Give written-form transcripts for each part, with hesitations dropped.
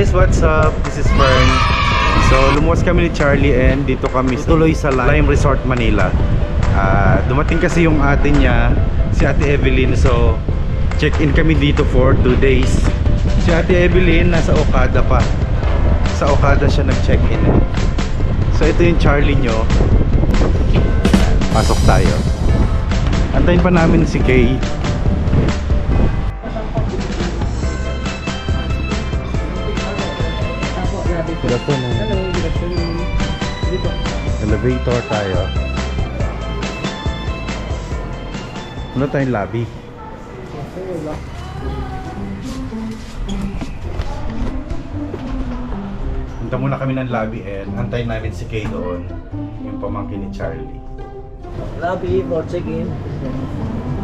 guys, what's up? This is Fern. So lumuwas kami ni Charlie and dito kami tuloy sa Lime Resort Manila. Dumating kasi yung ate niya, si Ate Evelyn. So check-in kami dito for 2 days. Si Ate Evelyn nasa Okada pa. Sa Okada siya nag-check-in. So ito yung Charlie nyo. Pasok tayo. Antayin pa namin si Kay. Good afternoon. Hello, good afternoon. Dito. Elevator tayo. Ano tayong lobby? Punta muna kami ng lobby and antayin namin si Kay doon. Yung pamangkin ni Charlie. Lobby for check-in.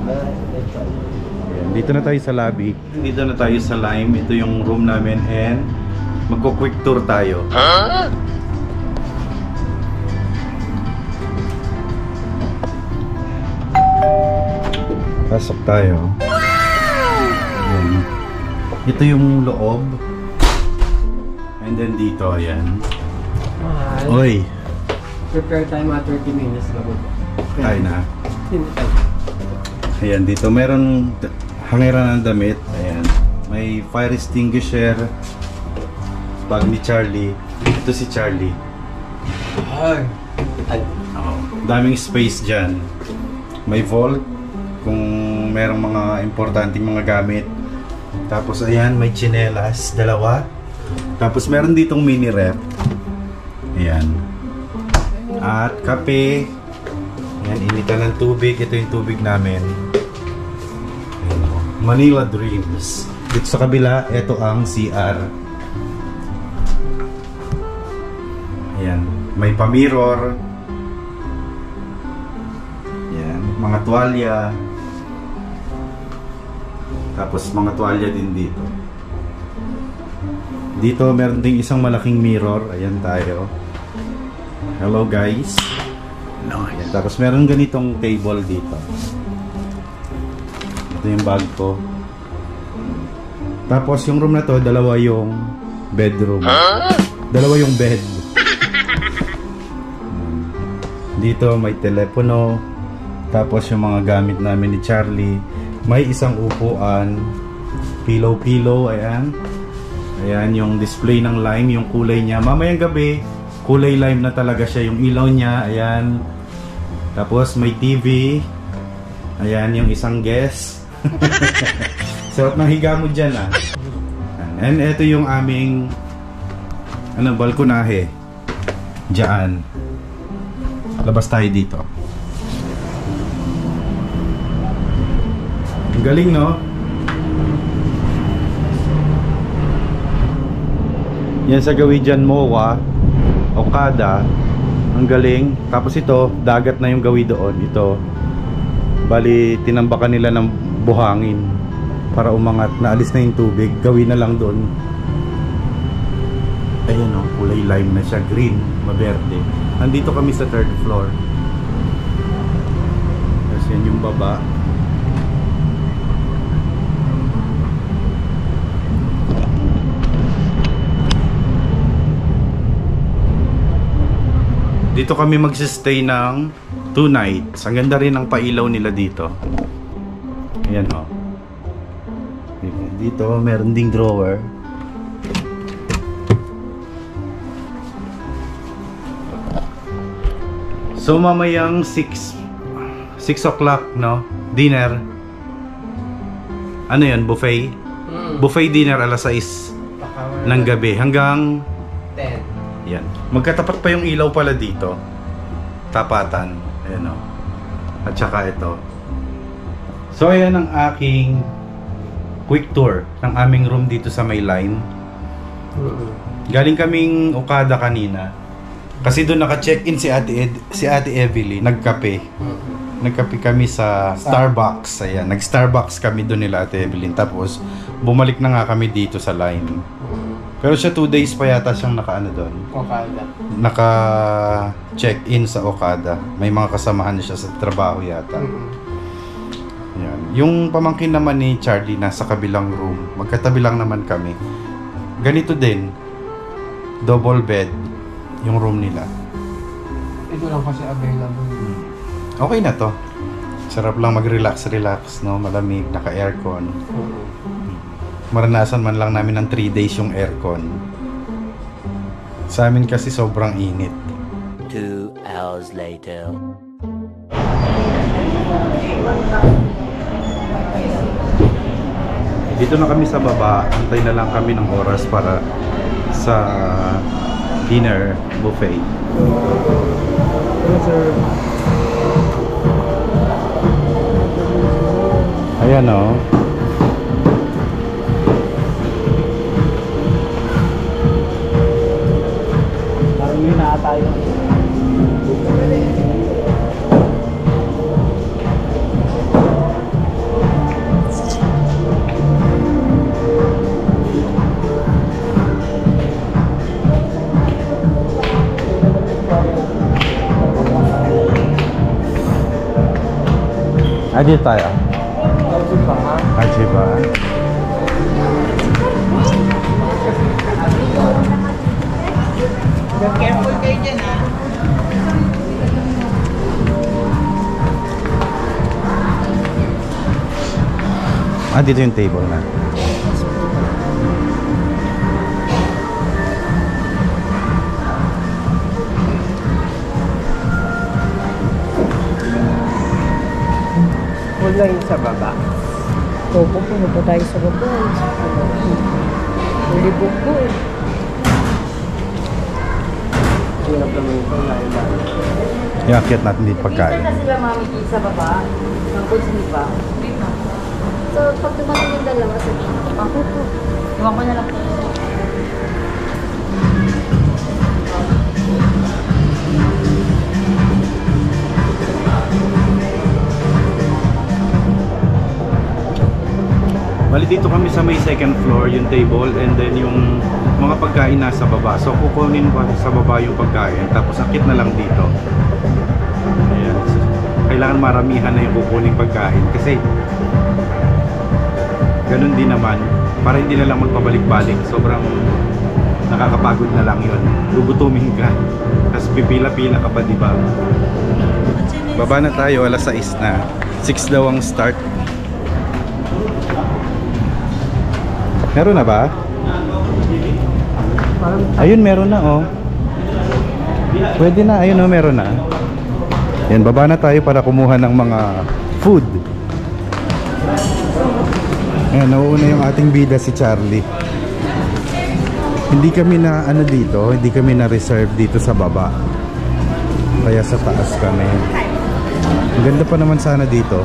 Ayan, dito na tayo sa lobby. Dito na tayo sa Lime. Ito yung room namin and magko-quick tour tayo. Huh? Pasok tayo. Ayan. Ito yung loob. And then dito, ayan. Oy! Prepare time at 30 minutes na po. Tayo na. Ayan, dito meron hangiran ng damit. Ayan. May fire extinguisher. Bag ni Charlie. Ito si Charlie. Daming space dyan. May vault kung merong mga importanteng mga gamit. Tapos ayan, may tsinelas, dalawa. Tapos meron ditong mini ref. Ayan. At kape. Ayan, initan ng tubig. Ito yung tubig namin. Ayan, Manila Dreams. Dito sa kabila, ito ang CR. Ayan, may pa-mirror. Ayan, mga tuwalya. Tapos mga tuwalya din dito. Dito meron ding isang malaking mirror. Ayan tayo. Hello guys. Ayan, tapos meron ganitong table dito. Ito yung bag ko. Tapos yung room na to, dalawa yung bedroom. Dalawa yung bed. Dito may telepono. Tapos yung mga gamit namin ni Charlie. May isang upuan. Pillow. Ayan. Ayan yung display ng Lime. Yung kulay niya. Mamayang gabi, kulay Lime na talaga siya. Yung ilaw niya. Ayan. Tapos may TV. Ayan yung isang guest. Sarap ng higa mo dyan ah. And ito yung aming balkonahe. Diyan. Labas tayo dito. Ang galing, no? Yan sa Gawidian MOA, Okada. Ang galing. Tapos ito, dagat na yung gawi doon. Ito, bali tinambakan nila ng buhangin para umangat. Naalis na yung tubig. Gawi na lang doon. Ayan o, kulay lime na siya. Green, maberde. Nandito kami sa 3rd floor. Tapos yan yung baba. Dito kami magsistay ng 2 nights. Ang ganda rin ang pailaw nila dito. Ayan o. Dito meron ding drawer. So mamayang 6 o'clock, no? Dinner. Ano yun? Buffet? Buffet dinner alas 6 ng gabi hanggang 10. Yan. Magkatapat pa yung ilaw pala dito. Tapatan. Ayan o. At saka ito. So ayan ang aking quick tour ng aming room dito sa may Lime. Galing kaming Okada kanina. Kasi doon naka-check-in si Ate Evelyn, nagkape. Nagkape kami sa Starbucks. Ayan, nag-Starbucks kami doon nila Ate Evelyn. Tapos bumalik na nga kami dito sa Lime. Pero siya 2 days pa yata siyang naka-ano doon. Okada. Naka-check-in sa Okada. May mga kasamahan na siya sa trabaho yata. Ayan. Yung pamangkin naman ni Charlie nasa kabilang room. Magkatabi lang naman kami. Ganito din. Double bed yung room nila. Ito lang kasi available. Okay na to. Sarap lang mag-relax, no? Malamig, naka-aircon. Maranasan man lang namin ng 3 days yung aircon. Sa amin kasi sobrang init. 2 hours later. Dito na kami sa baba. Antay na lang kami ng oras para sa dinner buffet. Hello, sir. Ayan o. Parang yun na tayo. Dito tayo. Ajiba. Careful kayo dyan, ha? Dito yung table na. Huwag lang yung sa baba. Opo, pumunta tayo sa baba. Ulibog ko eh. Hirap naman ito, layo-layo. Iakyat natin dito pagkain. Minsan na sila mami sa baba. Ng kutsini pa. Dito. So, pag dumating yung dalawa sa dito, ako po. Iwan ko na lang po. Bali dito kami sa may second floor, yung table, and then yung mga pagkain nasa baba. So kukunin ko sa baba yung pagkain, tapos akit na lang dito. Ayan. So, kailangan maramihan na yung kukunin pagkain kasi ganun din naman, para hindi na lang magpabalik-balik. Sobrang nakakapagod na lang yun. Gugutumin ka, tapos pipila-pila ka pa, diba? Baba na tayo, alas 6 na. 6 daw ang start. Meron na ba? Ayun, meron na oh. Pwede na, ayun oh, meron na. Yan, baba na tayo para kumuha ng mga food. Ayan, nauuna yung ating bida si Charlie. Hindi kami na ano dito, hindi kami na reserve dito sa baba. Kaya sa taas kami. Ang ganda pa naman sana dito.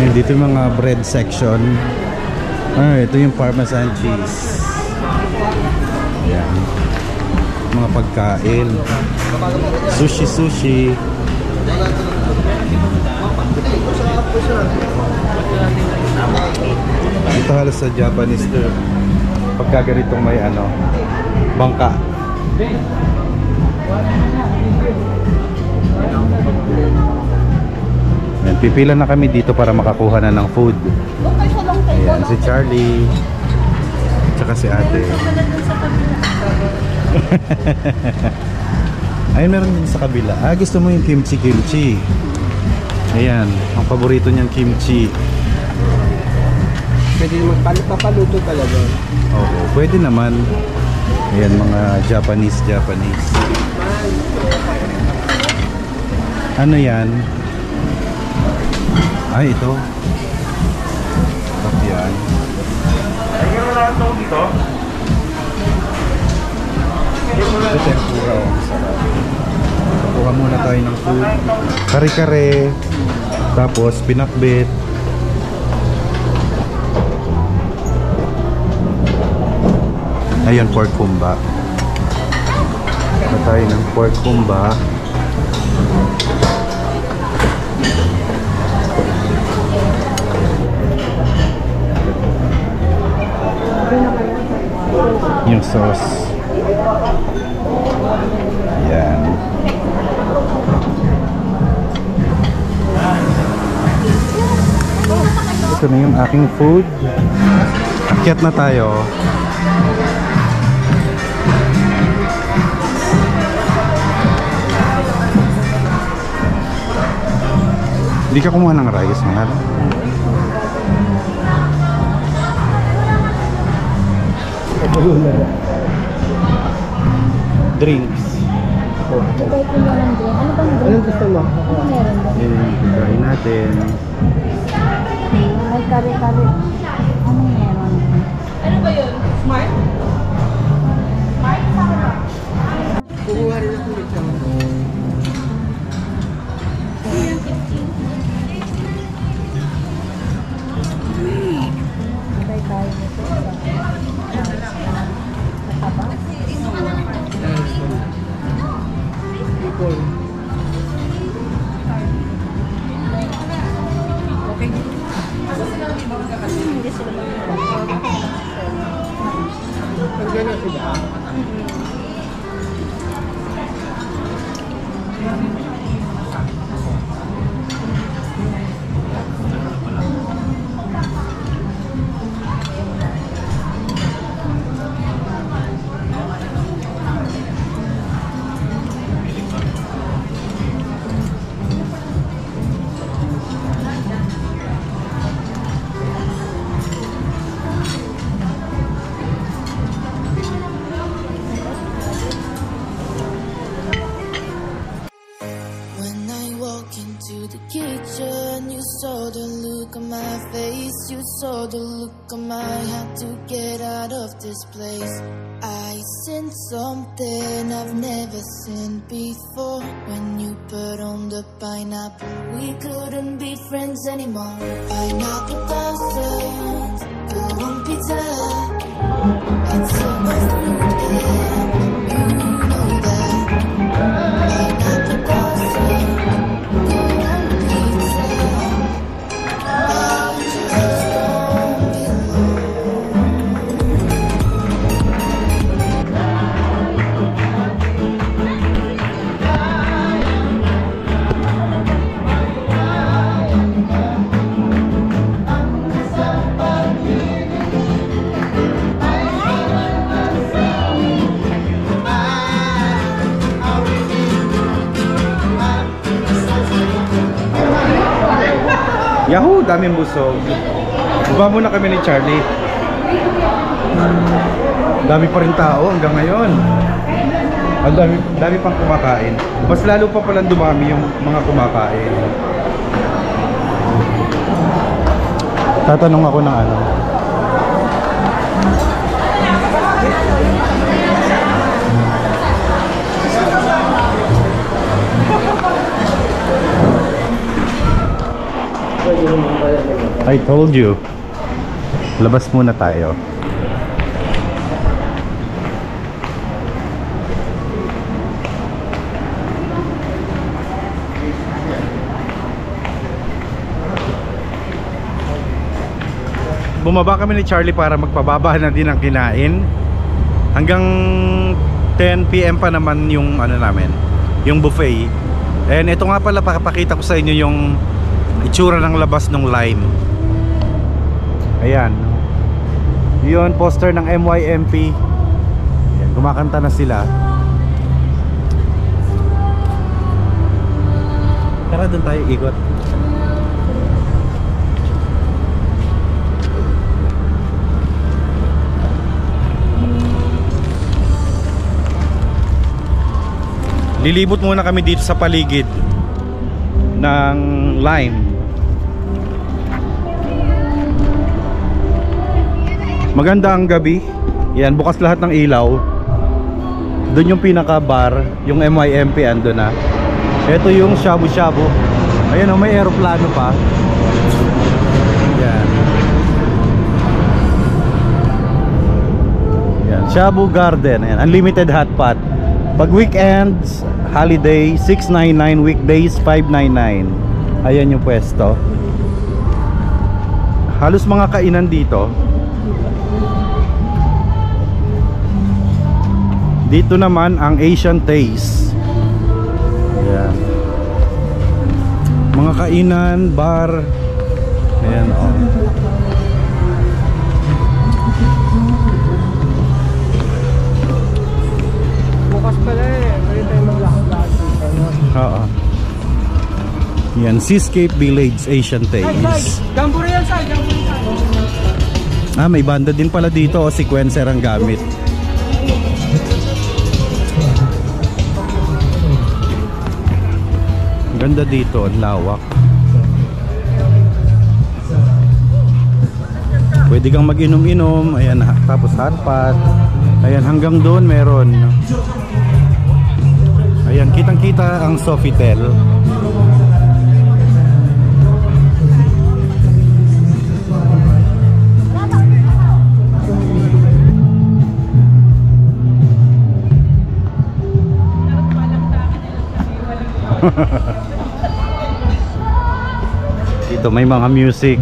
Ayan, dito yung mga bread section. Ito yung Parmesan cheese. Ayan. Mga pagkain. Sushi. Ito halos sa Japanese to. Pagka ganitong may ano, bangka. Ayan, pipila na kami dito para makakuha na ng food. Ayan, si Charlie. Tsaka si ate. Ayun, meron din sa kabila. Gusto mo yung kimchi. Ayan, ang paborito niyang kimchi. Pwede magpapaluto talaga. Oo, pwede naman. Ayan, mga Japanese. Ano yan? Ay, ito. Sarap yan. Ayun mo lang ito dito. Ito tempura. Sarap. Kuha muna tayo ng food. Kare-kare. Tapos pinakbet. Ayun, pork kumba. Kuha tayo ng pork kumba. Yung sauce. Yan. Ito na yung aking food. Akyat na tayo. Hindi ka kumuha ng rice, mahal. Drinks. Ibay ko na lang din. Ano bang drink? Anong gusto mo? Ano meron doon? Try natin. May kare-kare. Ano meron? Ano ba yun? Smart? Smart Sarah. Kukuha rin ako dito. Ibay tayo nito. Nakaba? People. Hindi sila magkakaroon. Pag gano'n sila. When I walk into the kitchen, you saw the look on my face. You saw the look on my heart to get out of this place. I sensed something I've never seen before. When you put on the pineapple, we couldn't be friends anymore. Pineapple thousands, go on pizza. It's so much food and you know that. Pineapple thousands, go on pizza. I just don't belong. Yahoo! Daming busog. Baba muna kami ni Charlie. Dami pa rin tao hanggang ngayon. Ang dami pang kumakain. Mas lalo pa palang dumami yung mga kumakain. Tatanong ako ng ano. I told you. Labas muna tayo. Bumaba kami ni Charlie para magpababa na din ang kinain. Hanggang 10 PM pa naman yung ano namin, yung buffet. And ito nga pala, pakapakita ko sa inyo yung itsura ng labas ng Lime. Ayan. Yun, poster ng MYMP. Ayan, kumakanta na sila. Tara, doon tayo ikot. Lilibot muna kami dito sa paligid ng Lime. Maganda ang gabi. Yan, bukas lahat ng ilaw. Doon yung pinaka bar, yung MYMP ando na. Ito yung Shabu Shabu. Ayan, may aeroplano pa. Yan. Yan, Shabu Garden. Ayan, unlimited hot pot. Pag weekends, holiday 699, weekdays 599. Ayan yung pwesto. Halos mga kainan dito. Dito naman ang Asian Taste. Ayan. Mga kainan, bar. Ayan, oh. Bukas pala eh. Pwede tayo maglakad-lakad dito. No? Oo. Yan, Seascape Village Asian Taste. Jambore yan, Sai. Jambore yan. Ah, may banda din pala dito o sequencer ang gamit. Ganda dito, ang lawak. Pwede kang mag-inom-inom. Ayan, tapos hotpot. Ayan, hanggang doon meron. Ayan, kitang-kita ang Sofitel. Dito may mga music.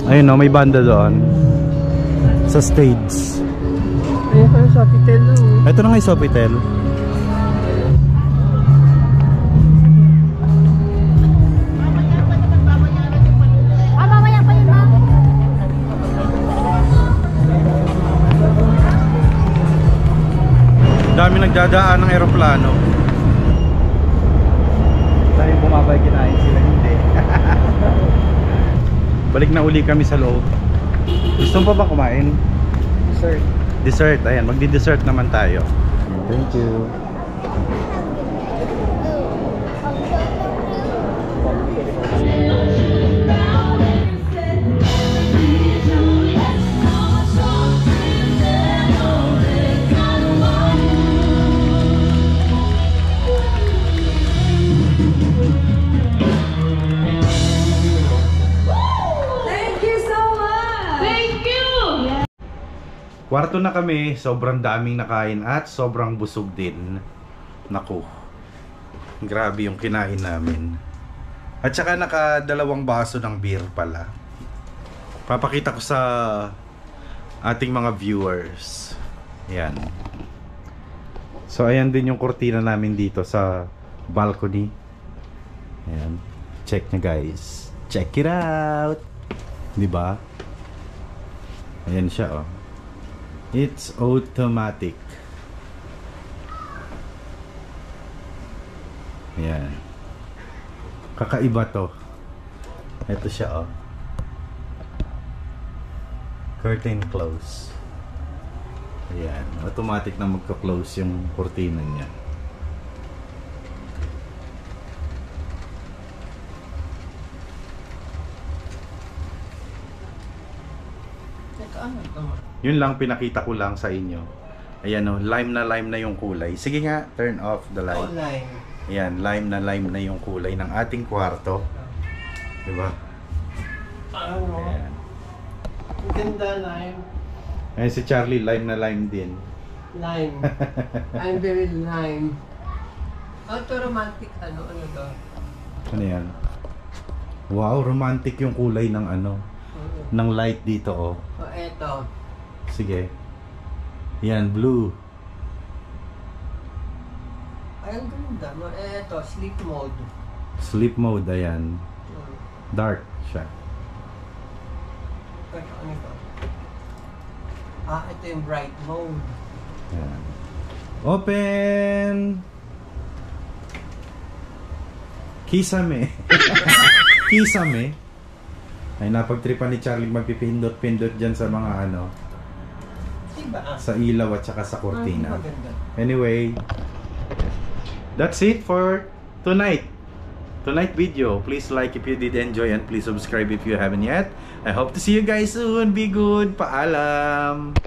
Ayun o, may banda doon sa stage. Ayun pa yung Sofitel lang. Ito na nga yung Sofitel. Mamaya pa yun, ma'am. Dami nagdadaan ng eroplano. Dahil bumabay kinain sila, hindi. Balik na uli kami sa loob. Gusto mo pa ba kumain? Sir. Dessert, ayan, magdi-dessert naman tayo. Thank you. Kwarto na kami, sobrang daming nakain at sobrang busog din. Naku, grabe yung kinain namin. At saka nakadalawang baso ng beer pala. Papakita ko sa ating mga viewers. Ayan. So ayan din yung kurtina namin dito sa balcony. Ayan. Check nyo guys. Check it out. Diba? Ayan siya oh. It's automatic. Ayan. Kakaiba to. Ito siya oh. Curtain close. Ayan. Automatic na magka-close yung kurtina niya. Yun lang, pinakita ko lang sa inyo. Ayan o, lime na yung kulay. Sige nga, turn off the light. Oh, lime. Ayan, lime na yung kulay ng ating kwarto. Diba? Ano? Ayan. Ganda, lime. Ayan si Charlie, lime na lime din. Lime. I'm very lime. Auto-romantic, ano to? Ano yan? Wow, romantic yung kulay ng ano, ng light dito oh. O, eto. Sige. Yan, blue. Ay, ang ganda. No? Eto, sleep mode. Sleep mode, ayan. Dark siya. Eto, ano ito? Ah, ito yung bright mode. Ayan. Open! Kisame. Kisame. Ay, napagtripan ni Charlie magpipindot-pindot dyan sa mga ano. Diba? Sa ilaw at saka sa kortina. Maganda. Anyway, that's it for tonight. Tonight video. Please like if you did enjoy and please subscribe if you haven't yet. I hope to see you guys soon. Be good. Paalam.